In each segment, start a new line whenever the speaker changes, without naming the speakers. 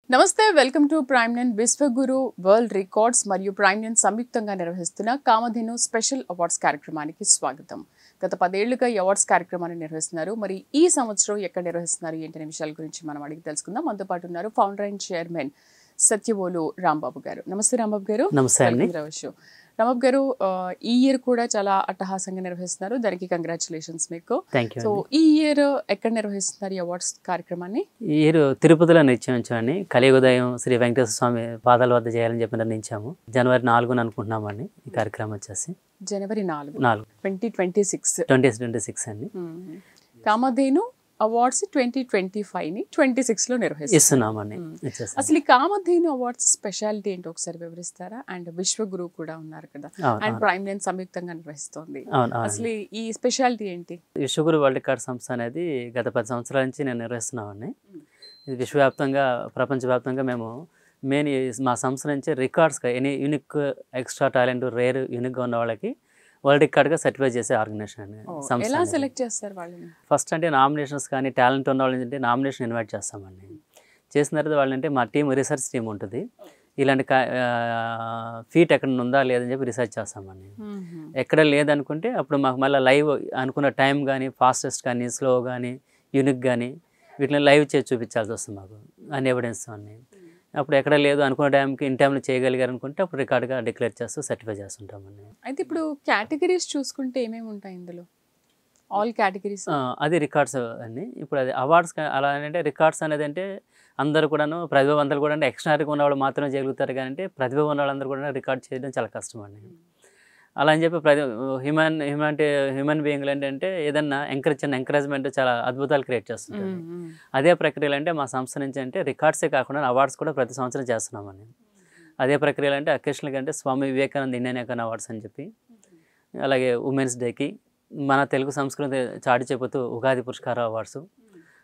నమస్తే welcome to prime nine Vishwaguru world records మరియు prime nine సంయుక్తంగా నిర్వహిస్తున్న కామధేను స్పెషల్ అవార్డ్స్ కార్యక్రమానికి స్వాగతం. గత 10 ఏళ్లుగా ఈ అవార్డ్స్ కార్యక్రమాన్ని నిర్వహిస్తున్నారు. మరి ఈ సంవత్సరం ఎక్కడ నిర్వహిస్తున్నారు ఏంటనే విషయాల గురించి మనం అడిగి తెలుసుకుందాం. మనతో పాటు ఉన్నారు founder and chairman Satyavolu Rambabu గారు. నమస్తే రాంబాబు గారు.
నమస్తే అండి.
రాంబాబు గారు, ఈ ఇయర్ కూడా చాలా అట్టహాసంగా నిర్వహిస్తున్నారు. దానికి కంగ్రాచులేషన్స్ మీకు. సో ఈ ఇయర్ ఎక్కడ నిర్వహిస్తున్నారు ఈ అవార్డ్స్ కార్యక్రమాన్ని?
ఈ ఇయర్ తిరుపతిలో నిశ్చయించామని, కలియుగోదయం శ్రీ వెంకటేశ్వర స్వామి పాదాల వద్ద చేయాలని చెప్పి నిర్ణయించాము. జనవరి 4 అనుకుంటున్నామండి. ఈ కార్యక్రమం వచ్చేసి
జనవరి 4 2026
అండి.
కామధేను అవార్డ్స్ 2025 26 లో
నిర్వహిస్తున్నామండి.
అసలు ఈ కామధేను అవార్డ్స్ స్పెషాలిటీ ఏంటో ఒకసారి వివరిస్తారా? అండ్ విశ్వగురు కూడా ఉన్నారు కదా, అండ్ ప్రైమ్ నైన్ సంయుక్తంగా నిర్వహిస్తోంది. అసలు ఈ స్పెషాలిటీ ఏంటి?
విశ్వగురు వరల్డ్ రికార్డ్ సంస్థ అనేది గత 10 సంవత్సరాల నుంచి నేను నిర్వహిస్తున్నామండి. ఇది విశ్వవ్యాప్తంగా, ప్రపంచవ్యాప్తంగా మేము మెయిన్ మా సంస్థ నుంచి రికార్డ్స్గా any unique, extra talent, rare యూనిక్గా ఉన్న వాళ్ళకి వరల్డ్ రికార్డ్గా సర్టిఫై చేసే ఆర్గనైజేషన్ అండి.
ఎలా సెలెక్ట్ చేస్తారు వాళ్ళని?
ఫస్ట్ అంటే నామినేషన్స్ కానీ టాలెంట్ ఉన్న వాళ్ళని అంటే నామినేషన్ ఇన్వైట్ చేస్తామండి. చేసిన తర్వాత వాళ్ళంటే మా టీం రీసెర్చ్ టీం ఉంటుంది. ఇలాంటి ఫీట్ ఎక్కడ ఉందా లేదని చెప్పి రీసెర్చ్ చేస్తామండి. ఎక్కడ లేదనుకుంటే అప్పుడు మాకు మళ్ళీ లైవ్ అనుకున్న టైం కానీ, ఫాస్టెస్ట్ కానీ, స్లో కానీ, యూనిక్ కానీ వీటిని లైవ్ చేసి చూపించాల్సి వస్తుంది మాకు అన్ని ఎవిడెన్స్ అన్నీ. అప్పుడు ఎక్కడ లేదు అనుకున్న టైంకి ఇన్ టైంలో చేయగలిగారు అనుకుంటే అప్పుడు రికార్డ్గా డిక్లేర్ చేస్తూ సర్టిఫై చేస్తుంటామండి.
అయితే ఇప్పుడు కేటగిరీస్ చూసుకుంటే ఏమేమి ఉంటాయి ఇందులో? ఆల్ కేటగిరీస్
అది రికార్డ్స్ అండి. ఇప్పుడు అది అవార్డ్స్ అలా అంటే రికార్డ్స్ అనేది అంటే అందరూ కూడాను ప్రతిభావంతులు కూడా అంటే ఎక్స్ట్రాగా ఉన్న వాళ్ళు మాత్రమే చేయగలుగుతారు. కానీ అంటే ప్రతిభ ఉన్న వాళ్ళందరూ కూడా రికార్డ్ చేయడం చాలా కష్టం అండి. అలా అని చెప్పి హ్యూమన్ బీయింగ్లు ఏంటంటే ఏదన్నా ఎంకరేజ్మెంట్ చాలా అద్భుతాలు క్రియేట్ చేస్తుంటారు. అదే ప్రక్రియలు అంటే మా సంస్థ నుంచి అంటే రికార్డ్సే కాకుండా అవార్డ్స్ కూడా ప్రతి సంవత్సరం చేస్తున్నామండి. అదే ప్రక్రియలు అంటే అకేషనల్గా అంటే Swami Vivekananda Indian icon awards అని చెప్పి, అలాగే ఉమెన్స్ డేకి మన తెలుగు సంస్కృతి చాటి చెబుతూ ఉగాది పురస్కార అవార్డ్స్,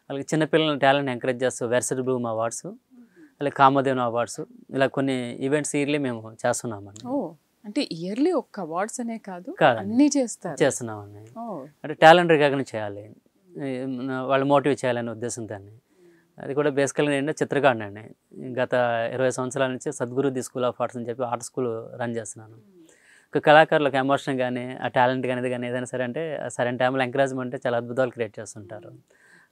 అలాగే చిన్నపిల్లల టాలెంట్ ఎంకరేజ్ చేస్తూ వెర్సడ్ బ్లూమ్ అవార్డ్స్, అలాగే కామధేను అవార్డ్స్, ఇలా కొన్ని ఈవెంట్స్ ఇయర్లీ మేము చేస్తున్నామండి.
అంటే ఇయర్లీ ఒక్క అవార్డ్స్ అనే కాదు, అన్నీ చేస్తున్నామండి.
అంటే టాలెంట్ రికగ్నైజ్ చేయాలి, వాళ్ళు మోటివేట్ చేయాలనే ఉద్దేశంతో. అది కూడా బేసికల్గా ఏంటంటే చిత్రకారుడు అండి. గత 20 సంవత్సరాల నుంచి Sadguru the school of arts అని చెప్పి ఆర్ట్ స్కూల్ రన్ చేస్తున్నాను. కళాకారులకు ఎమోషన్ కానీ, ఆ టాలెంట్ కానీ ఏదైనా సరే అంటే సరైన టైంలో ఎంకరేజ్మెంట్ అంటే చాలా అద్భుతాలు క్రియేట్ చేస్తుంటారు.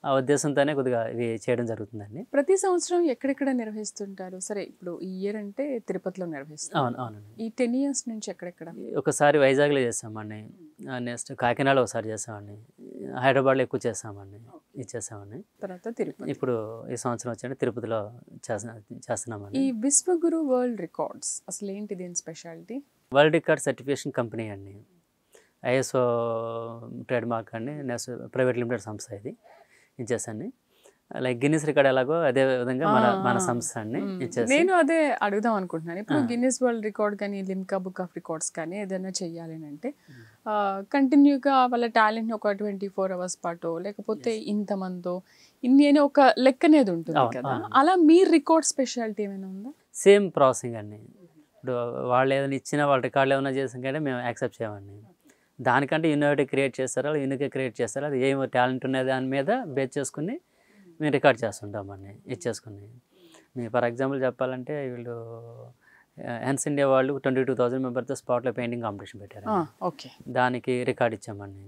ఆ ఉద్దేశంతోనే కొద్దిగా ఇవి చేయడం జరుగుతుందండి.
ప్రతి సంవత్సరం ఎక్కడెక్కడ నిర్వహిస్తుంటారు? సరే, ఇప్పుడు ఈ ఇయర్ అంటే తిరుపతిలో నిర్వహిస్తారు.
అవునండి.
ఈ 10 years నుంచి ఎక్కడెక్కడ?
ఒకసారి వైజాగ్లో చేసామండి, నెక్స్ట్ కాకినాడలో ఒకసారి చేసామండి, హైదరాబాద్లో ఎక్కువ చేసామండి,
తర్వాత తిరుపతి.
ఇప్పుడు ఈ సంవత్సరం వచ్చి తిరుపతిలో చేస్తున్నామండి.
ఈ విశ్వగురు వరల్డ్ రికార్డ్స్ అసలు ఏంటి, దీని speciality?
World record certification company అండి, ISO ట్రేడ్ మార్క్ అండి, నెక్స్ట్ ప్రైవేట్ లిమిటెడ్ సంస్థ ఇది ఇచ్చేసండి. లైక్ గిన్నిస్ రికార్డ్ ఎలాగో అదే విధంగా మన సంస్థ అండి ఇచ్చేసి.
నేను అదే అడుగుదాం అనుకుంటున్నాను. ఇప్పుడు గిన్నిస్ వరల్డ్ రికార్డ్ కానీ, లిమ్కా బుక్ ఆఫ్ రికార్డ్స్ కానీ ఏదైనా చెయ్యాలి అంటే కంటిన్యూగా వాళ్ళ టాలెంట్ని ఒక 24 hours పాటు, లేకపోతే ఇంతమందో ఇన్ని అని ఒక లెక్క అనేది ఉంటుంది కదా, అలా మీ రికార్డ్ స్పెషాలిటీ ఏమైనా ఉందా?
సేమ్ ప్రాసెసింగ్ అండి. ఇప్పుడు వాళ్ళు ఏదైనా ఇచ్చిన వాళ్ళ రికార్డులు ఏమైనా చేసిన కంటే మేము యాక్సెప్ట్ చేయమండి. దానికంటే యూనివర్సిటీ క్రియేట్ చేస్తారా, యూనిక్గా క్రియేట్ చేస్తారా, అది ఏమో టాలెంట్ ఉన్నది దాని మీద బేస్ చేసుకుని మేము రికార్డ్ చేస్తుంటామండి ఇచ్చేసుకుని. మేము ఫర్ ఎగ్జాంపుల్ చెప్పాలంటే వీళ్ళు హెన్స్ ఇండియా వాళ్ళు 22,000 మెంబర్తో స్పాట్లో పెయింటింగ్ కాంపిటీషన్ పెట్టారు.
ఓకే,
దానికి రికార్డ్ ఇచ్చామండి.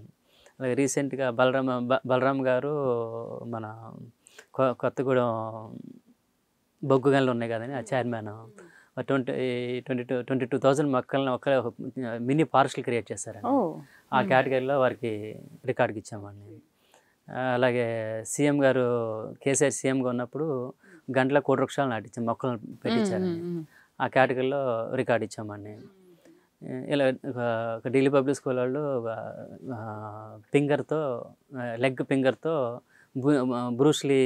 అలాగే రీసెంట్గా బలరామ్ గారు మన కొత్తగూడెం బొగ్గు గనులు ఉన్నాయి కదండి, ఆ చైర్మన్ 22,000 మొక్కలను ఒక మినీ పార్క్లు క్రియేట్ చేశారండి. ఆ కేటగిరీలో వారికి రికార్డుకి ఇచ్చామండి. అలాగే సీఎం గారు కేసీఆర్ సీఎంగా ఉన్నప్పుడు గంటల 1 కోటి వృక్షాలు నాటించాం, మొక్కలను పెట్టించారండి. ఆ కేటగిరీలో రికార్డు ఇచ్చామండి. ఇలా ఒక ఢిల్లీ పబ్లిక్ స్కూల్ వాళ్ళు లెగ్ ఫింగర్తో బ్రూస్లీ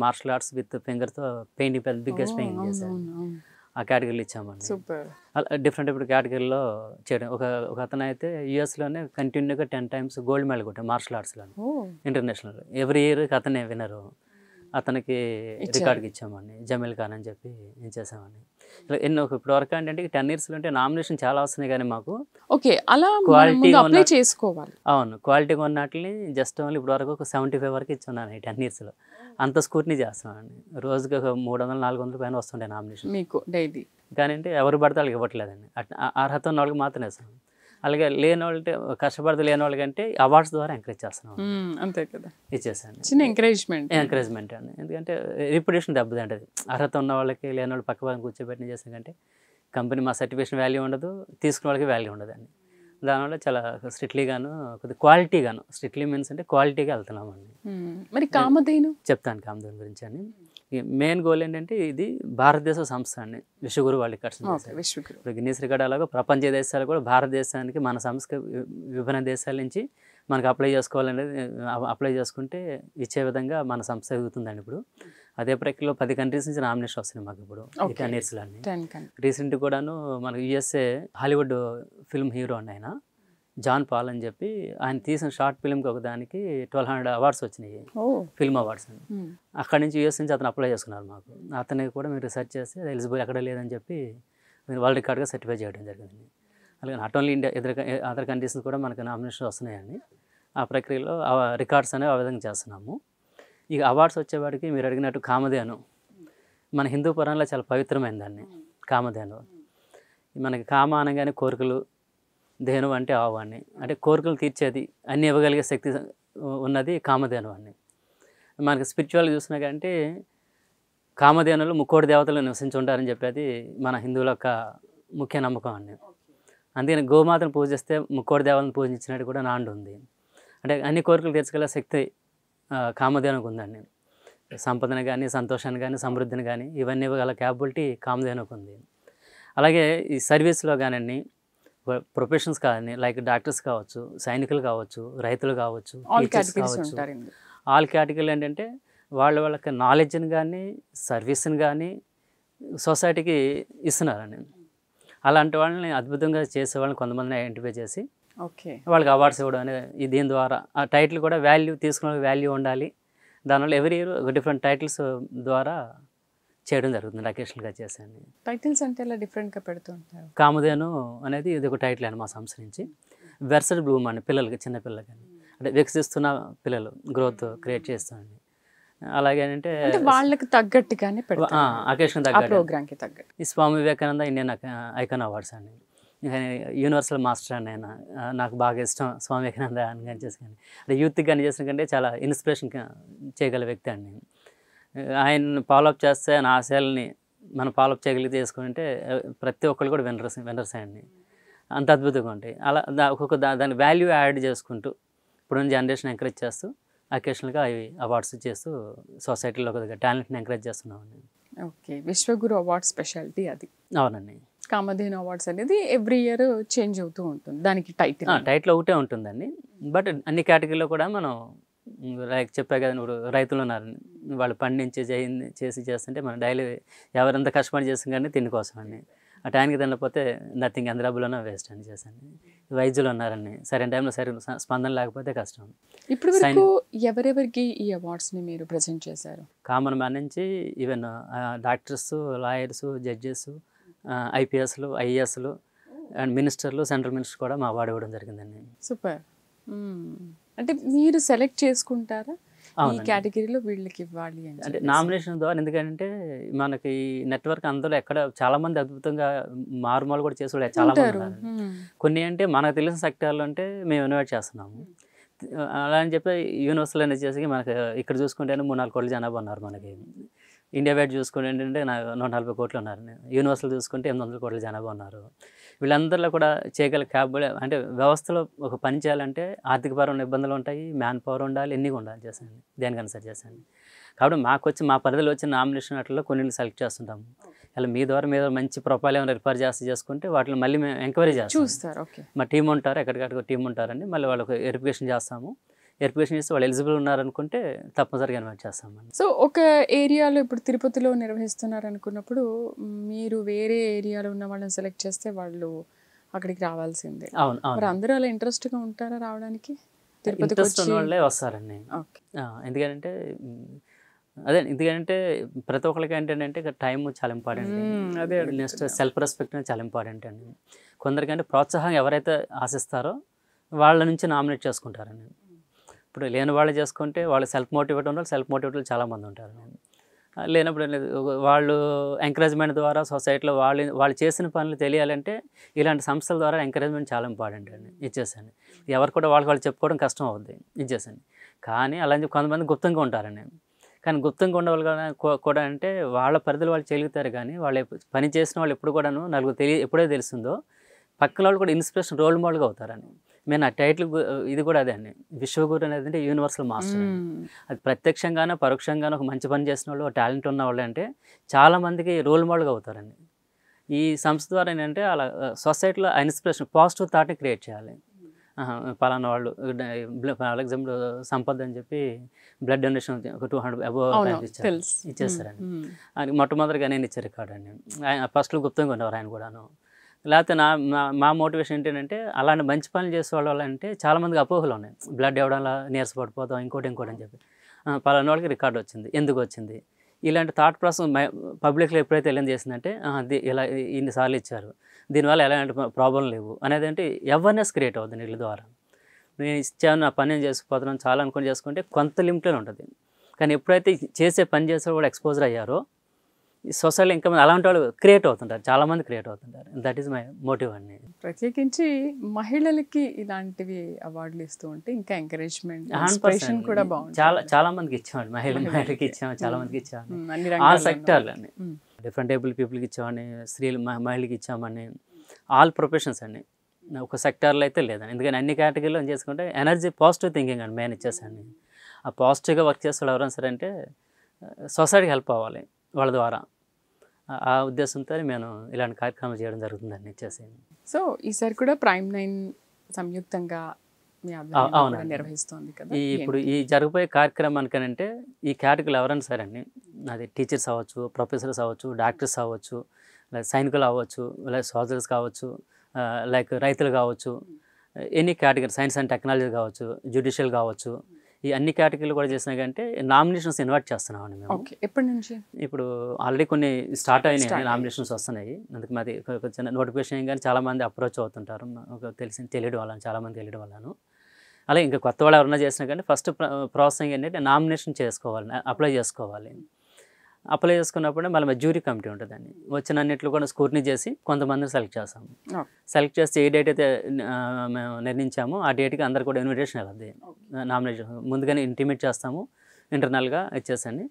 మార్షల్ ఆర్ట్స్ విత్ ఫింగర్తో పెయింటింగ్ బిగ్గెస్ట్ పెయింటింగ్ చేశారు. ఆ కేటగిరీలో ఇచ్చామండి. అలా డిఫరెంట్ కేటగిరీలో చేయడం. ఒక అతను అయితే యూఎస్లోనే కంటిన్యూగా 10 times గోల్డ్ మెడల్ కొట్టాడు మార్షల్ ఆర్ట్స్లో ఇంటర్నేషనల్. ఎవ్రీ ఇయర్ అతనే వినరు. అతనికి రికార్డుకి ఇచ్చామండి, జమీల్ ఖాన్ అని చెప్పి ఏం చేసామండి. ఎన్నో ఇప్పుడు వరకు ఏంటంటే 10 years అంటే నామినేషన్ చాలా వస్తున్నాయి కానీ మాకు క్వాలిటీ చేసుకోవాలి. అవును, క్వాలిటీగా ఉన్నట్లని జస్ట్ ఓన్లీ ఇప్పుడు వరకు ఒక 75 వరకు ఇచ్చున్నాను ఈ 10 yearsలో. అంత స్కూర్నీ చేస్తామండి. రోజుకి ఒక 300-400 పైన వస్తుండే నామినేషన్.
మీకు డైలీ.
కానీ అంటే ఎవరు పడితే వాళ్ళకి ఇవ్వట్లేదండి. అర్హత ఉన్న వాళ్ళకి మాత్రమే ఇస్తాం. అలాగే లేని వాళ్ళంటే కష్టపడితే లేని వాళ్ళకంటే అవార్డ్స్ ద్వారా ఎంకరేజ్ చేస్తున్నాం.
అంతే కదా,
ఇచ్చేసాను.
చిన్న ఎంకరేజ్మెంట్
అండి. ఎందుకంటే రిప్యుటేషన్ దెబ్బతింటది. అర్హత ఉన్న వాళ్ళకి లేని వాళ్ళు పక్క వాళ్ళని కూర్చోబెట్టి చేసిన కంటే కంపెనీ మా సర్టిఫికేషన్ వాల్యూ ఉండదు, తీసుకున్న వాళ్ళకి వాల్యూ ఉండదండి. దానివల్ల చాలా స్ట్రిక్ట్లీగాను కొద్దిగా క్వాలిటీగాను, స్ట్రిక్ట్లీ మీన్స్ అంటే క్వాలిటీగా వెళ్తున్నామండి.
మరి కామధేను
చెప్తాను కామధేను గురించి అండి. మెయిన్ గోల్ ఏంటంటే ఇది భారతదేశ సంస్థ అండి, విశ్వగురు వరల్డ్ రికార్డ్స్.
విశ్వగురు
ఇప్పుడు గిన్నీస్ రికార్డ్ అలాగో ప్రపంచ దేశాలు కూడా భారతదేశానికి మన సంస్థ విభిన్న దేశాల నుంచి మనకు అప్లై చేసుకోవాలనేది అప్లై చేసుకుంటే ఇచ్చే విధంగా మన సంస్థ ఎదుగుతుందండి. ఇప్పుడు అదే ప్రక్రియలో 10 కంట్రీస్ నుంచి నామినేషన్ వస్తున్నాయి మాకు ఇప్పుడు 10 ఇయర్స్లో అండి. రీసెంట్ కూడాను మనకు యూఎస్ఏ హాలీవుడ్ ఫిల్మ్ హీరో అండి ఆయన, జాన్ పాల్ అని చెప్పి, ఆయన తీసిన షార్ట్ ఫిల్మ్కి ఒకదానికి 1200 అవార్డ్స్ వచ్చినాయి, ఫిల్మ్ అవార్డ్స్ అండి. అక్కడి నుంచి యూఎస్ నుంచి అతను అప్లై చేసుకున్నారు మాకు. అతనికి కూడా మీరు రీసెర్చ్ చేస్తే ఎలిజిబుల్ ఎక్కడ లేదని చెప్పి వరల్డ్ రికార్డ్గా సర్టిఫై చేయడం జరిగింది. అలాగే not only India, other countries కూడా మనకు నామినేషన్ వస్తున్నాయండి. ఆ ప్రక్రియలో రికార్డ్స్ అనేవి ఆ విధంగా చేస్తున్నాము. ఇక అవార్డ్స్ వచ్చేవాడికి మీరు అడిగినట్టు కామధేను మన హిందూ పురాణంలో చాలా పవిత్రమైన దాన్ని కామధేను. మనకి కామ అనగానే కోరికలు, ధేను అంటే ఆవు అని, అంటే కోరికలు తీర్చేది, అన్నీ ఇవ్వగలిగే శక్తి ఉన్నది కామధేను అని. మనకి స్పిరిచువల్గా చూసినా కంటే కామధేనులు ముక్కోటి దేవతలు నివసించి ఉంటారని చెప్పేది మన హిందువుల యొక్క ముఖ్య నమ్మకం అండి. అందుకని గోమాతను పూజిస్తే ముక్కోటి దేవతలను పూజించినట్టు కూడా నాండు ఉంది. అంటే అన్ని కోరికలు తీర్చగల శక్తి కామధేనుకు ఉందండి. సంపదను కానీ, సంతోషాన్ని కానీ, సమృద్ధిని కానీ ఇవన్నీ ఇవ్వగల క్యాపబిలిటీ కామధేనుకు ఉంది. అలాగే ఈ సర్వీస్లో కానివ్వండి, ప్రొఫెషన్స్ కానీ, లైక్ డాక్టర్స్ కావచ్చు, సైనికులు కావచ్చు, రైతులు కావచ్చు, టీచర్స్ కావచ్చు, ఆల్ కేటగిరీలు ఏంటంటే వాళ్ళకి నాలెడ్జ్ని కానీ, సర్వీస్ని కానీ సొసైటీకి ఇస్తున్నారండి. అలాంటి వాళ్ళని అద్భుతంగా చేసే వాళ్ళని కొంతమందిని ఐడెంటిఫై చేసి వాళ్ళకి అవార్డ్స్ ఇవ్వడం అనేది, దీని ద్వారా ఆ టైటిల్ కూడా వాల్యూ, తీసుకున్న వాల్యూ ఉండాలి. దానివల్ల ఎవరీ ఇయర్ డిఫరెంట్ టైటిల్స్ ద్వారా చేయడం జరుగుతుంది. అకేషనల్గా చేశాను.
టైటిల్స్ అంటే ఇలా డిఫరెంట్గా పెడుతుంటారు.
కామధేను అనేది ఇది ఒక టైటిల్ అండి మా సంస్థ నుంచి. వెర్సెడ్ బ్లూమ్ అండి, పిల్లలకి, చిన్నపిల్లలకి అంటే వికసిస్తున్న పిల్లలు, గ్రోత్ క్రియేట్ చేస్తామండి. అలాగే అంటే
వాళ్ళకి తగ్గట్టుగానే
అకేషన్ తగ్గట్టు. ఈ Swami Vivekananda Indian icon awards అండి. యూనివర్సల్ మాస్టర్ అని ఆయన, నాకు బాగా ఇష్టం స్వామి వివేకానంద అని కానీ చేసాను. అంటే యూత్కి కానీ చేసిన కంటే చాలా ఇన్స్పిరేషన్ చేయగల వ్యక్తి అండి. ఆయన ఫాలోఅప్ చేస్తే ఆయన ఆశయాలని మనం ఫాలోఅప్ చేయగలిగితే చేసుకుంటే ప్రతి ఒక్కరు కూడా విన్నర్స్ అండి. అంత అద్భుతంగా ఉంటాయి. అలా ఒక్కొక్క దాని వాల్యూ యాడ్ చేసుకుంటూ ఇప్పుడున్న జనరేషన్ ఎంకరేజ్ చేస్తూ అకేషనల్గా అవి అవార్డ్స్ చేస్తూ సొసైటీలో కొద్దిగా టాలెంట్ని ఎంకరేజ్ చేస్తున్నామండి.
ఓకే, విశ్వగురు అవార్డ్ స్పెషాలిటీ అది.
అవునండి.
కామధేను అవార్డ్స్ అనేది ఎవ్రీ ఇయర్ చేంజ్ అవుతూ ఉంటుంది. దానికి టైటిల్
ఒకటే ఉంటుందండి. బట్ అన్ని కేటగిరీలో కూడా మనం లైక్ చెప్పా కదా, ఇప్పుడు రైతులు ఉన్నారు, వాళ్ళు పండించి చేస్తుంటే మనం డైలీ ఎవరెంత కష్టపడి చేస్తాం కానీ తిండి కోసం అండి. ఆ టైంకి తినకపోతే నథింగ్, ఎంత డబ్బులన్నా వేస్ట్ అని చేశాను. వైద్యులు ఉన్నారండి, సరైన టైంలో సరైన స్పందన లేకపోతే కష్టం.
ఇప్పుడు వరకు ఎవరెవరికి ఈ అవార్డ్స్ని మీరు ప్రజెంట్ చేశారు?
కామన్ మ్యాన్ నుంచి ఈవెన్ డాక్టర్స్, లాయర్స్, జడ్జెస్, ఐపీఎస్లు, ఐఏఎస్లు అండ్ మినిస్టర్లు, సెంట్రల్ మినిస్టర్ కూడా మా అవార్డు ఇవ్వడం జరిగిందండి.
సూపర్. అంటే మీరు సెలెక్ట్ చేసుకుంటారా ఈ కేటగిరీలో వీళ్ళకి ఇవ్వాలి
అంటే నామినేషన్ ద్వారా? ఎందుకంటే మనకి నెట్వర్క్ అందరూ ఎక్కడ చాలా మంది అద్భుతంగా మారుమూలు కూడా చేసే చాలా మంది ఉన్నారు. కొన్ని అంటే మనకు తెలిసిన సెక్టార్లు అంటే మేము ఇన్వైట్ చేస్తున్నాము. అలా అని చెప్పి యూనివర్సిటీలో అనేది చేసి మనకి ఇక్కడ చూసుకుంటే 3-4 కోట్ల జనాభా ఉన్నారు. మనకి ఇండియా వైడ్ చూసుకుంటే ఏంటంటే 140 కోట్లు ఉన్నారు. యూనివర్సిటీలో చూసుకుంటే 800 కోట్ల జనాభా ఉన్నారు. వీళ్ళందరిలో కూడా చేయగల క్యాపబుల్ అంటే వ్యవస్థలో ఒక పని చేయాలంటే ఆర్థికపరమైన ఇబ్బందులు ఉంటాయి, మ్యాన్ పవర్ ఉండాలి, ఎన్ని ఉండాలి చేశాను, దేనికన్నా సరి చేశాను. కాబట్టి మాకు వచ్చి మా పరిధిలో వచ్చిన నామినేషన్ వాటిలో కొన్ని సెలెక్ట్ చేస్తుంటాము. అలా మీ ద్వారా మీద మంచి ప్రొఫైల్ ఏమైనా రిఫర్ చేసుకుంటే వాటిని మళ్ళీ మేము ఎంక్వైరీ చేస్తాం. మా టీం ఉంటారు, ఎక్కడికక్కడ టీం ఉంటారండి. మళ్ళీ వాళ్ళకి వెరిఫికేషన్ చేస్తాము. వెరిఫికేషన్ చేస్తే వాళ్ళు ఎలిజిబుల్ ఉన్నారనుకుంటే తప్పనిసరిగా ఇన్వైట్ చేస్తామండి.
సో ఒక ఏరియాలో ఇప్పుడు తిరుపతిలో నిర్వహిస్తున్నారు అనుకున్నప్పుడు మీరు వేరే ఏరియాలో ఉన్న వాళ్ళని సెలెక్ట్ చేస్తే వాళ్ళు అక్కడికి రావాల్సిందే.
అవును.
మరి అందరూ అలా ఇంట్రెస్ట్గా ఉంటారా రావడానికి?
ఇంట్రెస్ట్ ఉన్న వాళ్ళే వస్తారండి. ఎందుకంటే ప్రతి ఒక్కరికి ఏంటంటే టైం చాలా ఇంపార్టెంట్.
అదే
నెక్స్ట్ సెల్ఫ్ రెస్పెక్ట్ చాలా ఇంపార్టెంట్ అండి. కొందరికంటే ప్రోత్సాహం ఎవరైతే ఆశిస్తారో వాళ్ళ నుంచి నామినేట్ చేసుకుంటారండి. ఇప్పుడు లేని వాళ్ళు చేసుకుంటే వాళ్ళు సెల్ఫ్ మోటివేట్ ఉన్నారు, సెల్ఫ్ మోటివేట్లు చాలామంది ఉంటారు. లేనప్పుడు ఏం లేదు, వాళ్ళు ఎంకరేజ్మెంట్ ద్వారా సొసైటీలో వాళ్ళు చేసిన పనులు తెలియాలంటే ఇలాంటి సంస్థల ద్వారా ఎంకరేజ్మెంట్ చాలా ఇంపార్టెంట్ అండి. ఇచ్చేసాను ఎవరు కూడా వాళ్ళు చెప్పుకోవడం కష్టం అవుద్ది, ఇచ్చేసాను. కానీ అలాంటి కొంతమంది గుప్తంగా ఉంటారండి. కానీ గుప్తంగా ఉండేవాళ్ళు కూడా అంటే వాళ్ళ పరిధిలో వాళ్ళు చేయగలుగుతారు. కానీ వాళ్ళు పని చేసిన వాళ్ళు ఎప్పుడు కూడాను నలుగురు ఎప్పుడైతే తెలుస్తుందో పక్కన వాళ్ళు కూడా ఇన్స్పిరేషన్ రోల్ మోడల్గా అవుతారని. నేను ఆ టైటిల్ ఇది కూడా అదే అండి, విశ్వగురు అనేది అంటే యూనివర్సల్ మాస్టర్. అది ప్రత్యక్షంగానో పరోక్షంగానో ఒక మంచి పని చేసిన వాళ్ళు, టాలెంట్ ఉన్న వాళ్ళు అంటే చాలామందికి రోల్ మోడల్గా అవుతారండి. ఈ సంస్థ ద్వారా ఏంటంటే అలా సొసైటీలో ఆ ఇన్స్పిరేషన్ పాజిటివ్ థాట్ని క్రియేట్ చేయాలి. పలానా వాళ్ళు ఫర్ ఎగ్జాంపుల్ సంపద అని చెప్పి బ్లడ్ డొనేషన్ ఒక 200 అబోవ్ ఇచ్చేస్తారండి. ఆయన మొట్టమొదటిగా నేను ఇచ్చే రికార్డ్ అండి. ఆయన ఫస్ట్లో గుప్తంగా ఉండేవారు ఆయన కూడాను. లేకపోతే మా మోటివేషన్ ఏంటంటే అలాంటి మంచి పనులు చేసేవాళ్ళు అంటే చాలామందికి అపోహలు ఉన్నాయి. బ్లడ్ ఇవ్వడం వల్ల నీరసపడిపోతాం, ఇంకోటి అని చెప్పి. పలానా వాళ్ళకి రికార్డు వచ్చింది, ఎందుకు వచ్చింది, ఇలాంటి థాట్ ప్రాసెస్ పబ్లిక్లో ఎప్పుడైతే ఎలా చేసిందంటే ఇలా ఇన్నిసార్లు ఇచ్చారు, దీనివల్ల ఎలాంటి ప్రాబ్లం లేవు అనేది అంటే అవేర్నెస్ క్రియేట్ అవుతుంది వీళ్ళ ద్వారా. నేను ఇచ్చాను, నా పని నేను చేసుకుపోతున్నాను చాలా అనుకుని చేసుకుంటే కొంత లిమిట్లో ఉంటుంది. కానీ ఎప్పుడైతే చేసే పని చేసే కూడా ఎక్స్పోజర్ అయ్యారో ఈ సొసైటీలో ఇంకా అలాంటి వాళ్ళు క్రియేట్ అవుతుంటారు, చాలామంది క్రియేట్ అవుతుంటారు. దట్ ఈస్ మై మోటివ్ అండి.
ప్రత్యేకించి మహిళలకి ఇలాంటివి అవార్డులు ఇస్తూ ఉంటే ఇంకా ఎంకరేజ్మెంట్, ఇన్స్పిరేషన్ కూడా బాగుంటుంది.
చాలా మందికి ఇచ్చామండి, మహిళలకి ఇచ్చాము, చాలా మందికి ఇచ్చాము. ఆల్ సెక్టర్లు అండి, డిఫరెంట్ ఏబుల్ పీపుల్కి ఇచ్చామని, స్త్రీలు మహిళకి ఇచ్చామని, ఆల్ ప్రొఫెషన్స్ అండి. ఒక సెక్టార్లో అయితే లేదండి. ఎందుకని అన్ని కేటగిరీలో చేసుకుంటే ఎనర్జీ పాజిటివ్ థింకింగ్ అండి మెయిన్ ఇచ్చేసాను. ఆ పాజిటివ్గా వర్క్ చేసే వాళ్ళు ఎవరైనా సరే అంటే సొసైటీకి హెల్ప్ అవ్వాలి వాళ్ళ ద్వారా. ఆ ఉద్దేశంతో నేను ఇలాంటి కార్యక్రమాలు చేయడం జరుగుతుందండి ఇచ్చేసి.
సో ఈసారి కూడా Prime9 సంయుక్తంగా నిర్వహిస్తుంది కదా.
ఇప్పుడు ఈ జరగబోయే కార్యక్రమానికనంటే ఈ కేటగిరీలు ఎవరైనా సరే అండి, అది టీచర్స్ అవ్వచ్చు, ప్రొఫెసర్స్ అవ్వచ్చు, డాక్టర్స్ అవ్వచ్చు, లైక్ సైనికులు అవ్వచ్చు, లైక్ సోల్జర్స్ కావచ్చు, లైక్ రైతులు కావచ్చు, any category, science and technology కావచ్చు, జ్యుడిషియల్ కావచ్చు, ఈ అన్ని కేటగిరీలు కూడా చేసినా కంటే నామినేషన్స్ ఇన్వైట్ చేస్తున్నామండి మేము.
ఎప్పటి నుంచి?
ఇప్పుడు ఆల్రెడీ కొన్ని స్టార్ట్ అయినాయి, నామినేషన్స్ వస్తున్నాయి. అందుకు మాది చిన్న నోటిఫికేషన్ కానీ చాలామంది అప్రోచ్ అవుతుంటారు, తెలియడం వల్ల, చాలామంది తెలియడం వల్లను. అలాగే ఇంకా కొత్త వాళ్ళు ఎవరైనా చేసినా కానీ ఫస్ట్ ప్రాసెసింగ్ ఏంటంటే నామినేషన్ చేసుకోవాలి, అప్లై చేసుకోవాలి. అప్లై చేసుకున్నప్పుడే మళ్ళీ జ్యూరీ కమిటీ ఉంటుందండి. వచ్చిన అన్నింటిలో కూడా స్క్రూటినీ చేసి కొంతమందిని సెలెక్ట్ చేస్తాము. సెలెక్ట్ చేస్తే ఏ డేట్ అయితే మేము నిర్ణయించామో ఆ డేట్కి అందరు కూడా ఇన్విటేషన్ వెళ్ళద్ది. నామినేషన్ ముందుగానే ఇంటిమేట్ చేస్తాము, ఇంటర్నల్గా ఇచ్చేసండి.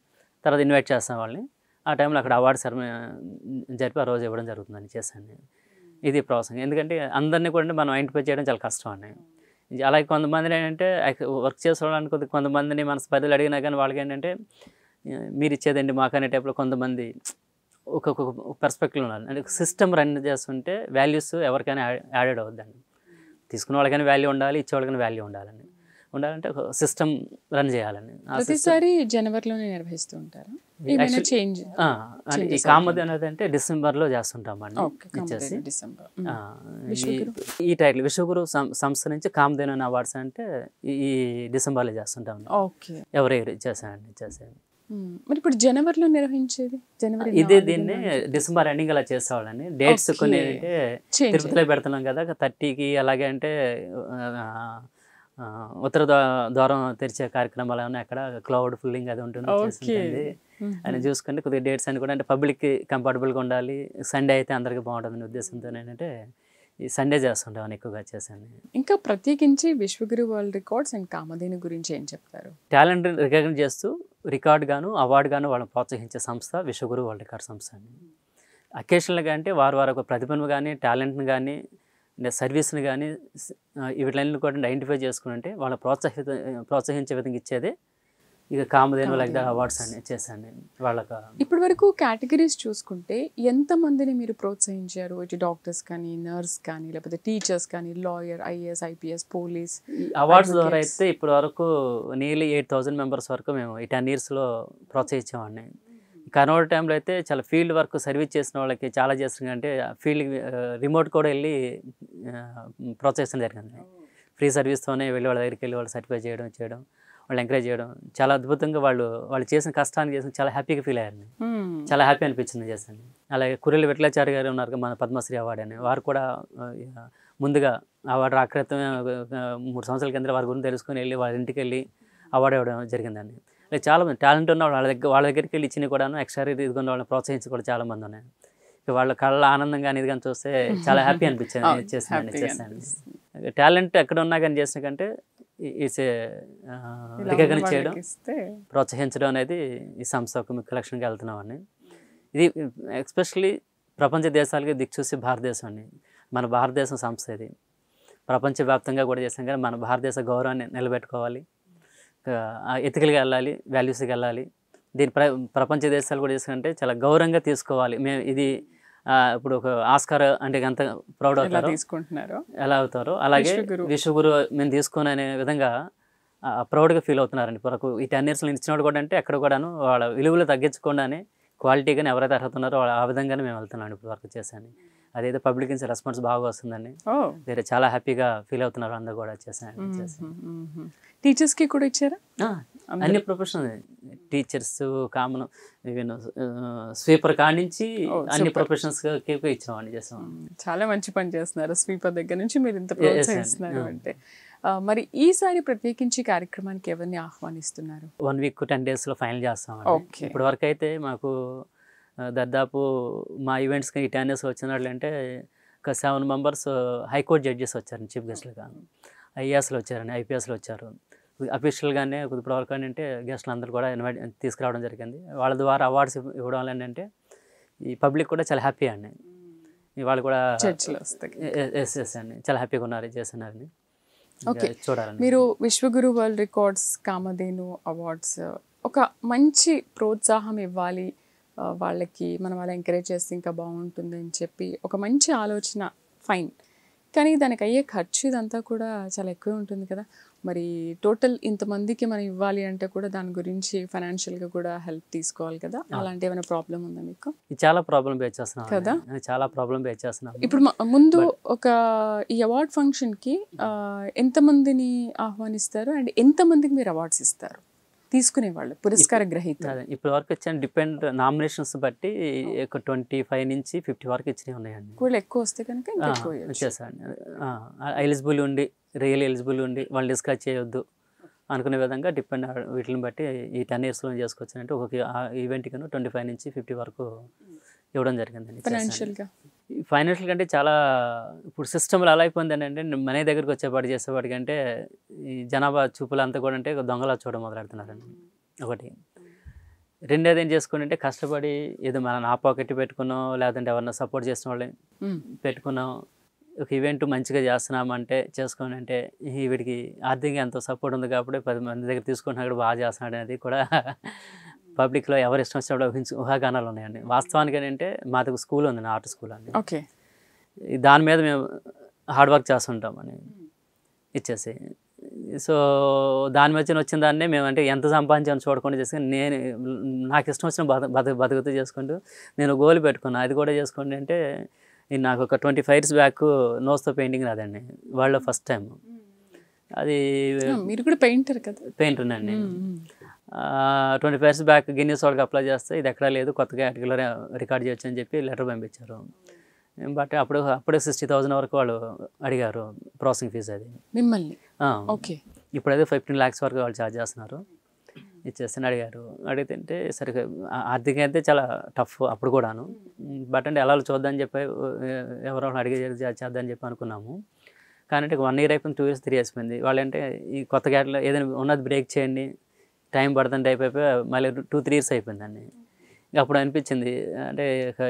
తర్వాత ఇన్వైట్ చేస్తాం వాళ్ళని. ఆ టైంలో అక్కడ అవార్డు సెరమనీ జరిపి ఆ రోజు ఇవ్వడం జరుగుతుందని చేశాను. ఇది ప్రాసెస్. ఎందుకంటే అందరినీ కూడా మనం ఐడెంటిఫై చేయడం చాలా కష్టం అండి. అలాగే కొంతమందిని ఏంటంటే వర్క్ చేసుకోవడానికి కొంతమందిని మన పరిధిలో అడిగినా కానీ వాళ్ళకి ఏంటంటే మీరు ఇచ్చేదండి మాకు అనే టైప్లో కొంతమంది ఒక్కొక్క పర్స్పెక్టివ్ ఉన్నారు. అంటే సిస్టమ్ రన్ చేస్తుంటే వాల్యూస్ ఎవరికైనా యాడెడ్ అవుద్దండి. తీసుకున్న వాళ్ళకైనా వాల్యూ ఉండాలి, ఇచ్చేవాళ్ళకైనా వాల్యూ ఉండాలండి. ఉండాలంటే ఒక సిస్టమ్ రన్ చేయాలండి.
ప్రతిసారి జనవరిలోనే నిర్వహిస్తూ ఉంటారు.
ఈ కామధేను అనేది అంటే డిసెంబర్లో చేస్తుంటామండి. ఇచ్చేసి ఈ టైటిల్ విశ్వగురు సంస్థ నుంచి కామధేను అనే అవార్డ్స్ అంటే ఈ డిసెంబర్లో చేస్తుంటాం. ఎవరు ఇచ్చేసాయండి, ఇచ్చేసాయండి.
మరి ఇప్పుడు జనవరిలో నిర్వహించేది
ఇదే, దీన్ని డిసెంబర్ ఎండింగ్ అలా చేసేవాళ్ళని. డేట్స్ కొన్ని అంటే తిరుపతిలో పెడుతున్నాం కదా 30కి, అలాగే అంటే ఉత్తర ద్వారం తెరిచే కార్యక్రమాలు ఏమన్నా అక్కడ క్లౌడ్ ఫుల్లింగ్ అది ఉంటుంది అని చూసుకుంటే కొద్దిగా డేట్స్ అని కూడా అంటే పబ్లిక్కి కంఫర్టబుల్గా ఉండాలి. సండే అయితే అందరికీ బాగుంటుందని ఉద్దేశంతో ఏంటంటే ఈ సండే చేస్తుంటామని ఎక్కువగా చేశాను.
ఇంకా ప్రత్యేకించి Vishwaguru world records and Kamadhenu గురించి ఏం చెప్తారు?
టాలెంట్ రికగ్నైజ్ చేస్తూ రికార్డ్ గాను అవార్డు గాను వాళ్ళని ప్రోత్సహించే సంస్థ విశ్వగురు వరల్డ్ రికార్డ్ సంస్థ అండి. అకేషనల్గా అంటే వారు ఒక ప్రతిభను కానీ టాలెంట్ని కానీ సర్వీస్ని కానీ వీటిలన్నీ కూడా ఐడెంటిఫై చేసుకుని అంటే వాళ్ళని ప్రోత్సహించే విధంగా ఇచ్చేదే ఇక కామధేను లైక్ ద అవార్డ్స్ అని చేశాను వాళ్ళకి.
ఇప్పటి వరకు కేటగిరీస్ చూసుకుంటే ఎంతమందిని మీరు ప్రోత్సహించారు? ఇటు డాక్టర్స్ కానీ, నర్స్ కానీ, లేకపోతే టీచర్స్ కానీ, lawyer, IAS, IPS, police
awards ద్వారా అయితే ఇప్పటి వరకు నియర్లీ 8,000 మెంబర్స్ వరకు మేము ఈ 10 yearsలో ప్రోత్సహించామండి. కరోనా టైంలో అయితే చాలా ఫీల్డ్ వర్క్ సర్వీస్ చేసిన వాళ్ళకి చాలా చేస్తుంది. అంటే ఫీల్డ్ రిమోట్ కూడా వెళ్ళి ప్రోత్సహించడం జరిగింది. ఫ్రీ సర్వీస్తోనే వెళ్ళి వాళ్ళ దగ్గరికి వెళ్ళి వాళ్ళు సర్టిఫై చేయడం వాళ్ళు ఎంకరేజ్ చేయడం చాలా అద్భుతంగా వాళ్ళు చేసిన కష్టాన్ని చేసిన చాలా హ్యాపీగా ఫీల్ అయ్యారు. చాలా హ్యాపీ అనిపించింది చేశాను. అలాగే కుర్రెల విఠలాచారి గారు ఉన్నారు మన పద్మశ్రీ అవార్డు అని, వారు కూడా ముందుగా అవార్డు రాకృతమే 3 సంవత్సరాల కింద వారి గురించి తెలుసుకొని వెళ్ళి వాళ్ళ ఇంటికి వెళ్ళి అవార్డు ఇవ్వడం జరిగిందండి. ఇలా చాలామంది టాలెంట్ ఉన్న వాళ్ళ దగ్గరికి వెళ్ళి ఇచ్చినవి కూడాను ఎక్స్ట్రా ఇదిగొన్న వాళ్ళని ప్రోత్సహించి కూడా చాలామంది ఉన్నాయి. ఇక వాళ్ళ కళ్ళ ఆనందంగా అనేది కానీ చూస్తే చాలా హ్యాపీ అనిపించింది. చేస్తాను టాలెంట్ ఎక్కడ ఉన్నా కానీ చేసిన కంటే ఈస్ రికగ్నైజ్ చేయడం, ప్రోత్సహించడం అనేది ఈ సంస్థ ఒక ముఖ్య లక్ష్యంగా వెళ్తున్నామని. ఇది ఎస్పెషల్లీ ప్రపంచ దేశాలకి దిక్చూసి భారతదేశం అండి. మన భారతదేశం సంస్థ ఇది. ప్రపంచవ్యాప్తంగా కూడా చేస్తాం కానీ మన భారతదేశ గౌరవాన్ని నిలబెట్టుకోవాలి, ఎథికల్గా వెళ్ళాలి, వాల్యూస్కి వెళ్ళాలి. దీని ప్రపంచ దేశాలు కూడా చేసుకుంటే చాలా గౌరవంగా తీసుకోవాలి. మేము ఇది ఇప్పుడు ఒక ఆస్కార్ అంటే ఎంత ప్రౌడ్ అవుతారో తీసుకుంటున్నారో ఎలా అవుతారో అలాగే విశ్వగురు మేము తీసుకుని అనే విధంగా ప్రౌడ్గా ఫీల్ అవుతున్నారండి. వరకు ఈ 10 yearsలో ఇచ్చినప్పుడు కూడా అంటే ఎక్కడ కూడాను వాళ్ళ విలువలు తగ్గించకుండానే క్వాలిటీగానే ఎవరైతే అర్హత ఉన్నారో ఆ విధంగానే మేము వెళ్తున్నాం ఇప్పుడు వరకు చేశాను. అదైతే పబ్లిక్ నుంచి రెస్పాన్స్ బాగా వస్తుందండి. వేరే చాలా హ్యాపీగా ఫీల్ అవుతున్నారు అందరూ కూడా చేశాను.
టీచర్స్కి కూడా ఇచ్చారా?
అన్ని professional teachers common even sweeper కాడి నుంచి అన్ని ప్రొఫెషనల్స్కి ఇచ్చామండి చేసాం.
చాలా మంచి పని చేస్తున్నారు. స్వీపర్ దగ్గర నుంచి మీరు ఇంత ప్రోత్సహిస్తున్నారు అంటే. మరి ఈసారి ప్రత్యేకించి కార్యక్రమానికి ఎవరిని ఆహ్వానిస్తున్నారు?
1 week 10 daysలో ఫైనల్ చేస్తామండి. ఇప్పటి వరకు అయితే మాకు దాదాపు మా ఈవెంట్స్కి ఈ 10 yearsలో వచ్చిన వాళ్ళు అంటే ఒక 7 members హైకోర్టు జడ్జెస్ వచ్చారండి చీఫ్ గెస్ట్లుగా. ఐఏఎస్లో వచ్చారండి, ఐపీఎస్లో వచ్చారు. అఫీషియల్గానే ఇప్పటివరకు అంటే గెస్ట్లు అందరూ కూడా ఇన్వైట్ తీసుకురావడం జరిగింది. వాళ్ళ ద్వారా అవార్డ్స్ ఇవ్వడం వల్ల ఏంటంటే ఈ పబ్లిక్ కూడా చాలా హ్యాపీ అండి. వాళ్ళు కూడా ఎస్ అండి చాలా హ్యాపీగా ఉన్నారు చేస్తున్నారని.
ఓకే, చూడాలి. మీరు Vishwaguru world records Kamadhenu awards ఒక మంచి ప్రోత్సాహం ఇవ్వాలి వాళ్ళకి, మనం అలా ఎంకరేజ్ చేస్తే ఇంకా బాగుంటుంది అని చెప్పి ఒక మంచి ఆలోచన, ఫైన్. కానీ దానికి అయ్యే ఖర్చు ఇదంతా కూడా చాలా ఎక్కువ ఉంటుంది కదా. మరి టోటల్ ఇంతమందికి మనం ఇవ్వాలి అంటే కూడా దాని గురించి ఫైనాన్షియల్గా కూడా హెల్ప్ తీసుకోవాలి కదా. అలాంటి ఏమైనా ప్రాబ్లం ఉందా మీకు?
చాలా ప్రాబ్లం ఫేస్ చేస్తున్నాం కదా, చాలా ప్రాబ్లం ఫేస్ చేస్తున్నాం.
ఇప్పుడు ముందు ఒక ఈ అవార్డ్ ఫంక్షన్కి ఎంతమందిని ఆహ్వానిస్తారు అండ్ ఎంతమందికి మీరు అవార్డ్స్ ఇస్తారు తీసుకునేవాళ్ళు పురస్కార గ్రహీత?
ఇప్పటి వరకు ఇచ్చాను డిపెండ్ నామినేషన్స్ బట్టి ఒక 25 నుంచి 50 వరకు ఇచ్చినవి ఉన్నాయండి.
కూడా ఎక్కువ వస్తే కనుక
ఇచ్చేసాండి. ఎలిజిబుల్ ఉండి రియల్ ఎలిజిబుల్ ఉండి వాళ్ళు డిస్కస్ చేయొద్దు అనుకునే విధంగా డిపెండ్ వీటిని బట్టి ఈ 10 yearsలో చేసుకోవచ్చు అంటే ఒక ఈవెంట్కి 25 నుంచి 50 వరకు ఇవ్వడం జరిగిందండి. ఫైనాన్షియల్ కంటే చాలా ఇప్పుడు సిస్టమ్లో ఎలా అయిపోయింది అంటే మన దగ్గరికి వచ్చేపాటు చేసేవాడికి అంటే ఈ జనాభా చూపులంతా కూడా అంటే దొంగలా చూడడం మొదలెడుతున్నారండి. ఒకటి. రెండోది ఏం చేసుకుంటే కష్టపడి ఏదో మనం నా పాకెట్ పెట్టుకున్నాం లేదంటే ఎవరన్నా సపోర్ట్ చేసిన వాళ్ళని పెట్టుకున్నాం ఒక ఈవెంట్ మంచిగా చేస్తున్నామంటే చేసుకోండి అంటే వీడికి ఆర్థికంగా ఎంతో సపోర్ట్ ఉంది కాబట్టి 10 మంది దగ్గర తీసుకుంటున్నా బాగా చేస్తున్నాడు అనేది కూడా పబ్లిక్లో ఎవరు ఇష్టం వచ్చినప్పుడు ఊహాగానాలు ఉన్నాయండి. వాస్తవానికి ఏంటంటే మాది స్కూల్ ఉంది, ఆర్ట్ స్కూల్ అండి.
ఓకే,
దాని మీద మేము హార్డ్ వర్క్ చేస్తుంటామని ఇచ్చేసి సో దాని మధ్యన వచ్చిన దాన్నే మేము అంటే ఎంత సంపాదించాలని చూడకుండా చేసుకుని నేను నాకు ఇష్టం వచ్చిన బతుకుతూ చేసుకుంటూ నేను గోల్ పెట్టుకున్నాను. అది కూడా చేసుకోండి అంటే నాకు ఒక 25 years బ్యాక్ నోస్తో పెయింటింగ్ రాదండి, వరల్డ్లో ఫస్ట్ టైం. అది
మీరు కూడా పెయింటర్ కదా?
పెయింటర్ అండి. 25 years బ్యాక్ గిన్నీస్ వాళ్ళకి అప్లై చేస్తే ఇది ఎక్కడా లేదు, కొత్తగా ఆర్టికల్ రికార్డ్ చేయొచ్చు అని చెప్పి లెటర్ పంపించారు. బట్ అప్పుడే 60,000 వరకు వాళ్ళు అడిగారు ప్రాసెసింగ్ ఫీజు. అది
మిమ్మల్ని? ఓకే.
ఇప్పుడైతే 15 lakhs వరకు వాళ్ళు ఛార్జ్ చేస్తున్నారు. ఇచ్చేస్తాను అడిగారు. అడిగితే సరిగ్గా ఆర్థికంగా అయితే చాలా టఫ్ అప్పుడు కూడాను. బట్ అంటే ఎలా చూద్దామని చెప్పి ఎవరో అడిగి చేద్దామని చెప్పి అనుకున్నాము. కానీ అంటే 1 year అయిపోయింది, 2 years 3 years అయిపోయింది. వాళ్ళు అంటే ఈ కొత్త గ్యాట్లో ఏదైనా ఉన్నది బ్రేక్ చేయండి, టైం పడుతుంది అయిపోయి మళ్ళీ 2-3 years అయిపోయిందండి. అప్పుడు అనిపించింది అంటే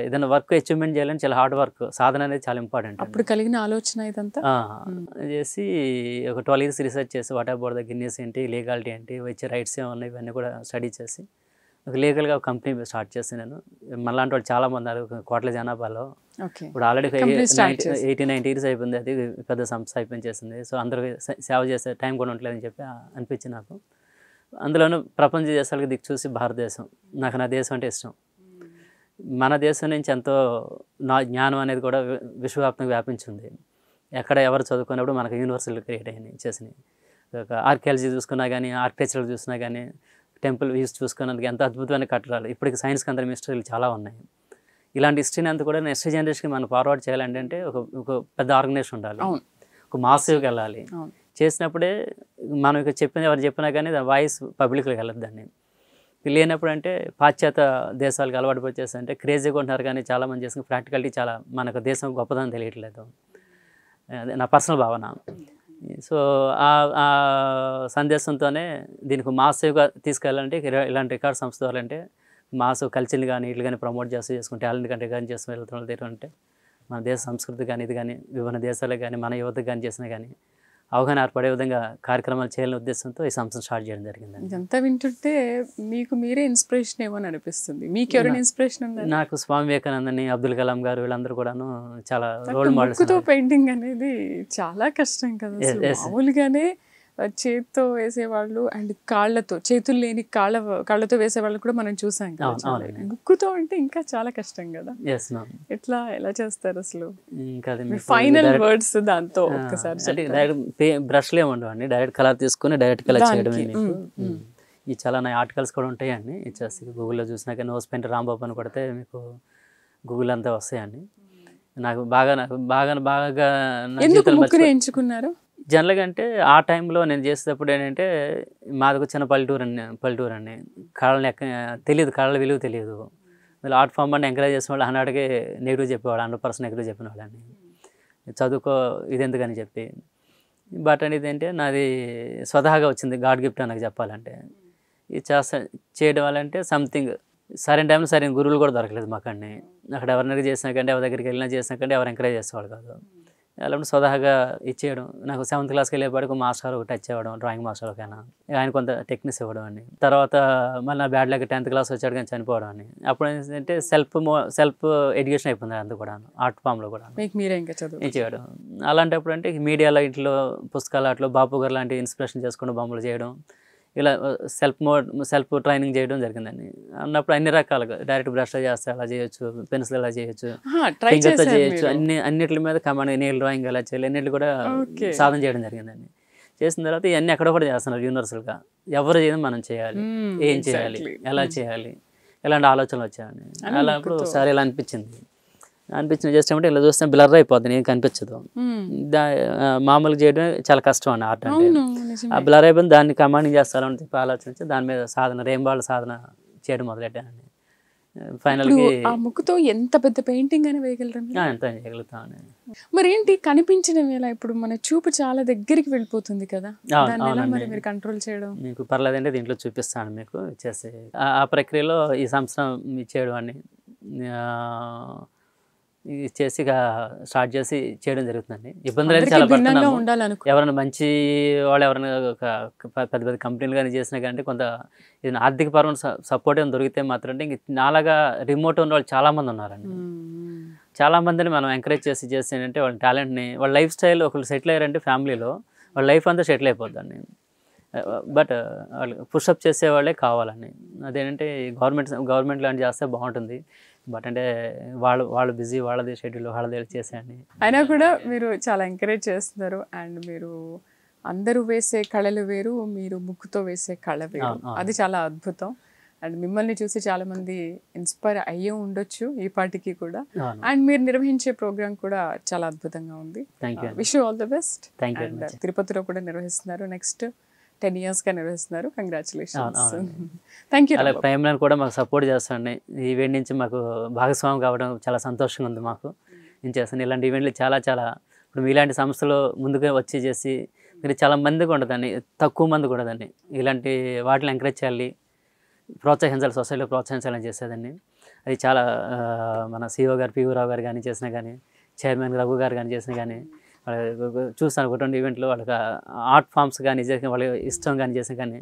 ఏదైనా వర్క్ అచీవ్మెంట్ చేయాలని చాలా హార్డ్ వర్క్, సాధన అనేది చాలా ఇంపార్టెంట్.
అప్పుడు కలిగిన ఆలోచన ఇదంతా
చేసి ఒక 12 years రీసెర్చ్ చేసి వాట్ అబౌట్ ద గిన్నీస్ ఏంటి, లీగాలిటీ ఏంటి, వచ్చే రైట్స్ ఏమన్నా ఇవన్నీ కూడా స్టడీ చేసి ఒక లీగల్గా ఒక కంపెనీ స్టార్ట్ చేసి నేను మళ్ళీ వాళ్ళు చాలామంది ఉన్నారు కోట్ల జనాభాలో. ఇప్పుడు ఆల్రెడీ 80-90 years అయిపోయింది, అది పెద్ద సంస్థ అయిపోయింది చేసింది. సో అందరికి సేవ చేసే టైం కూడా ఉండలేదని చెప్పి అనిపించింది నాకు. అందులోనూ ప్రపంచ దేశాలకు దిక్కు చూసి భారతదేశం, నాకు నా దేశం అంటే ఇష్టం. మన దేశం నుంచి ఎంతో నా జ్ఞానం అనేది కూడా విశ్వవ్యాప్తంగా వ్యాపించింది. ఎక్కడ ఎవరు చదువుకున్నప్పుడు మనకు యూనివర్సిటీలు క్రియేట్ అయినాయి చేసినాయి. ఒక ఆర్కియాలజీ చూసుకున్నా కానీ, ఆర్కిటెక్చర్ చూసినా కానీ, టెంపుల్ వ్యూస్ చూసుకున్నందుకు ఎంత అద్భుతమైన కట్టడాలు. ఇప్పటికి సైన్స్కి అందరి మిస్టరీలు చాలా ఉన్నాయి. ఇలాంటి హిస్టరీని అంతా కూడా నెక్స్ట్ జనరేషన్కి మనం ఫార్వర్డ్ చేయాలంటే అంటే ఒక ఒక పెద్ద ఆర్గనైజేషన్ ఉండాలి,
అవును
ఒక మాసివ్కి వెళ్ళాలి.
అవును
చేసినప్పుడే మనం ఇక చెప్పిన ఎవరు చెప్పినా కానీ వాయిస్ పబ్లిక్లోకి వెళ్ళదు. దాన్ని లేనప్పుడు అంటే పాశ్చాత్య దేశాలకు అలవాటు వచ్చేసి అంటే క్రేజీగా ఉంటున్నారు, కానీ చాలామంది చేసుకుని ప్రాక్టికాలిటీ చాలా మనకు దేశం గొప్పదని తెలియట్లేదు. అదే నా పర్సనల్ భావన. సో ఆ సందేశంతోనే దీనికి మాసివ్గా తీసుకెళ్ళాలంటే ఇలాంటి రికార్డ్ సంస్థ వాళ్ళంటే మాస్ కల్చర్ని కానీ ఇట్లు కానీ ప్రమోట్ చేసుకుని టాలెంట్ కానీ రికార్డ్ చేసుకుని వెళ్తున్న దగ్గర అంటే మన దేశ సంస్కృతి కానీ ఇది కానీ విభిన్న దేశాలకు కానీ మన యువతకు కానీ చేసినా కానీ అవగాహన ఏర్పడే విధంగా కార్యక్రమాలు చేయాలనే ఉద్దేశంతో ఈ సంస్థను స్టార్ట్ చేయడం జరిగిందండి.
ఇదంతా వింటుంటే మీకు మీరే ఇన్స్పిరేషన్ ఏమో అని అనిపిస్తుంది. మీకు ఎవరైనా ఇన్స్పిరేషన్ ఉందా?
నాకు స్వామి వివేకానందని, అబ్దుల్ కలాం గారు వీళ్ళందరూ కూడాను చాలా రోల్ మోడల్స్.
ముక్కుతో పెయింటింగ్ అనేది చాలా కష్టం కదా అసలు. మామూలుగానే చేతితో వేసేవాళ్ళు అండ్ కాళ్ళతో, చేతులు లేని కాళ్ళతో వేసేవాళ్ళు కూడా మనం చూసాం కదా. ముక్కుతో అంటే ఇంకా చాలా కష్టం కదా. ఎలా చేస్తారు అసలు? ఇంకా ఫైనల్ వర్డ్స్ దాంతో ఒక్కసారి
బ్రష్లు ఏముండవండి, డైరెక్ట్ కలర్ తీసుకుని డైరెక్ట్ కలర్ చేయడం. ఈ చాలా నా ఆర్టికల్స్ కూడా ఉంటాయండి, ఇచ్చేసి గూగుల్లో చూసినాక నోస్ పెయింట్ రాంబాబు అని కొడితే మీకు గూగుల్ అంతా వస్తాయండి. నాకు బాగా
ఎంచుకున్నారు
జనరల్గా అంటే ఆ టైంలో నేను చేసేటప్పుడు ఏంటంటే మాది చిన్న పల్లెటూరు అండి. కళని తెలియదు, కళల విలువ తెలియదు. మళ్ళీ ఆర్ట్ ఫామ్ అని ఎంకరేజ్ చేసిన వాళ్ళు 100కి నెగిటివ్ చెప్పేవాడు, 100% నెగిటివ్ చెప్పిన వాళ్ళని. చదువుకో ఇది ఎందుకని చెప్పి. బట్ అనేది ఏంటంటే నాది స్వతహాగా వచ్చింది, గాడ్ గిఫ్ట్ నాకు చెప్పాలంటే. ఇది చేయడం వల్ల అంటే సంథింగ్ సరైన టైంలో సరైన గురువులు కూడా దొరకలేదు మాకండి. అక్కడ ఎవరినైనా చేసినా కంటే ఎవరి దగ్గరికి వెళ్ళినా చేసినా కంటే ఎవరు ఎంకరేజ్ చేసేవాళ్ళు కాదు. అలాంటి స్వతహాగా ఇచ్చేయడం. నాకు 7th క్లాస్కి వెళ్ళేపాటికి మాస్టర్ ఒక టచ్ ఇవ్వడం, డ్రాయింగ్ మాస్టర్ ఒకైనా ఆయన కొంత టెక్నిక్స్ ఇవ్వడం అండి. తర్వాత మళ్ళీ నా బ్యాడ్ లక్ 10th క్లాస్ వచ్చాడు కానీ చనిపోవడం అని. అప్పుడు ఏంటంటే సెల్ఫ్ ఎడ్యుకేషన్ అయిపోయింది అంతా కూడా, ఆర్ట్ ఫామ్లో కూడా చేయడం. అలాంటప్పుడు అంటే మీడియాలో ఇంట్లో పుస్తకాలు అట్లా బాపు గారు లాంటి ఇన్స్పిరేషన్ చేసుకుంటూ బొమ్మలు చేయడం, ఇలా సెల్ఫ్ ట్రైనింగ్ చేయడం జరిగిందండి. అన్నప్పుడు అన్ని రకాలుగా డైరెక్ట్ బ్రష్లో చేస్తే అలా చేయొచ్చు, పెన్సిల్ ఎలా చేయొచ్చు, ఫింగర్తో చేయొచ్చు, అన్నిటి మీద కమాండ్ నీళ్ళు డ్రాయింగ్ ఎలా చేయాలి అన్నిటి కూడా సాధన చేయడం జరిగిందండి. చేసిన తర్వాత ఇవన్నీ ఎక్కడ కూడా చేస్తున్నారు యూనివర్సల్గా. ఎవరు చేయడం మనం చేయాలి, ఏం చేయాలి, ఎలా చేయాలి, ఇలాంటి ఆలోచనలు వచ్చాయండి. అలా అప్పుడు ఒకసారి ఇలా అనిపించింది చేస్తామంటే ఇలా చూస్తే బ్లర్ అయిపోద్ది, నేను కనిపించదు. మామూలుగా చేయడం చాలా కష్టం అండి ఆర్ట్ అంటే. ఆ బ్లర్ అయిపోయింది, దాన్ని కమాండింగ్ చేస్తారని చెప్పి ఆలోచించి దాని మీద సాధన రెయిన్బాల్ సాధన చేయడం మొదలెట్టానండి. ఫైనల్గా
ముక్కుతో ఎంత పెద్ద పెయింటింగ్ అని వేయగలరు?
ఎంత చేయగలుగుతామని.
మరి ఏంటి కనిపించడం ఎలా? ఇప్పుడు మన చూపు చాలా దగ్గరికి వెళ్ళిపోతుంది కదా, మీరు కంట్రోల్ చేయడం?
మీకు పర్లేదంటే దీంట్లో చూపిస్తాను మీకు ఇచ్చేసి. ఆ ప్రక్రియలో ఈ సంవత్సరం చేయడం అని చేసి స్టార్ట్ చేసి చేయడం జరుగుతుందండి. ఇబ్బందులు అయితే చాలా పడుతున్నాము. ఎవరైనా మంచి వాళ్ళు ఎవరైనా పెద్ద పెద్ద కంపెనీలు కానీ చేసినా కానీ కొంత ఇది ఆర్థిక పరమైన సపోర్ట్ ఏమైనా దొరికితే మాత్రం అంటే ఇంక నాలాగా రిమోట్ ఉన్న వాళ్ళు చాలామంది ఉన్నారండి. చాలామందిని మనం ఎంకరేజ్ చేసి ఏంటంటే వాళ్ళ టాలెంట్ని, వాళ్ళ లైఫ్ స్టైల్ ఒకళ్ళు సెటిల్ అయ్యారంటే ఫ్యామిలీలో వాళ్ళ లైఫ్ అంతా సెటిల్ అయిపోద్దండి. బట్ వాళ్ళు పుషప్ చేసేవాళ్ళే కావాలని. అదేంటంటే గవర్నమెంట్ లాంటి చేస్తే బాగుంటుంది. బట్ అంటే వాళ్ళు బిజీ, వాళ్ళది షెడ్యూల్ వాళ్ళది చేసేయండి.
అయినా కూడా మీరు చాలా ఎంకరేజ్ చేస్తున్నారు. అండ్ మీరు అందరూ వేసే కళలు వేరు, మీరు ముక్కుతో వేసే కళ వేరు. అది చాలా అద్భుతం. అండ్ మిమ్మల్ని చూసి చాలా మంది ఇన్స్పైర్ అయ్యే ఉండొచ్చు ఈ పాటికి కూడా. అండ్ మీరు నిర్వహించే ప్రోగ్రామ్ కూడా చాలా అద్భుతంగా ఉంది. Wish you all the best. తిరుపతిలో కూడా నిర్వహిస్తున్నారు, నెక్స్ట్ 10 years గా నిర్వహిస్తున్నారు. కంగ్రాచులేషన్స్. Thank you.
అలా ప్రైమ్ లైన్ కూడా మాకు సపోర్ట్ చేస్తాండి. ఈ ఈవెంట్ నుంచి మాకు భాగస్వామి కావడం చాలా సంతోషంగా ఉంది మాకు. నేను చేస్తాను ఇలాంటి ఈవెంట్లు చాలా ఇప్పుడు మీలాంటి సంస్థలు ముందుగా వచ్చి చేసి మీరు చాలా మందికి ఉండదండి, తక్కువ మందికి ఉండదండి. ఇలాంటి వాటిని ఎంకరేజ్ చేయాలి, ప్రోత్సహించాలి, సొసైటీలో ప్రోత్సహించాలని చేసేదండి. అది చాలా మన సిఓ గారు పివి రావు గారు కానీ చేసినా కానీ, చైర్మన్ రఘు గారు కానీ చేసినా కానీ చూస్తాను. ఒక 2 ఈవెంట్లు వాళ్ళకి ఆర్ట్ ఫామ్స్ కానీ చేసిన వాళ్ళ ఇష్టం కానీ చేసిన కానీ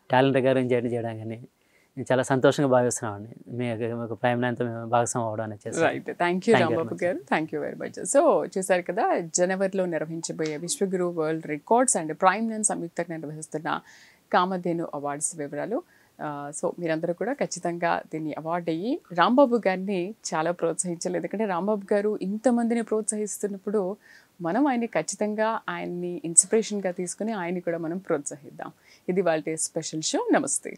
టాలెంట్ గారు చేయడం కానీ నేను చాలా సంతోషంగా భావిస్తున్నామండి. మీకు ప్రైమ్ లైన్తో మేము భాగస్వామి అవ్వడం అనేది.
Right, thank you Rambabu garu, thank you very much. So చూసారు కదా, జనవరిలో నిర్వహించబోయే Vishwaguru world records and prime line సంయుక్తంగా నిర్వహిస్తున్న కామధేను అవార్డ్స్ వివరాలు. సో మీరందరూ కూడా ఖచ్చితంగా దీన్ని అవార్డు అయ్యి రాంబాబు గారిని చాలా ప్రోత్సహించాలి. ఎందుకంటే రాంబాబు గారు ఇంతమందిని ప్రోత్సహిస్తున్నప్పుడు మనం ఆయన్ని ఖచ్చితంగా ఆయన్ని ఇన్స్పిరేషన్గా తీసుకుని ఆయన్ని కూడా మనం ప్రోత్సహిద్దాం. ఇది వాళ్ళ స్పెషల్ షో. నమస్తే.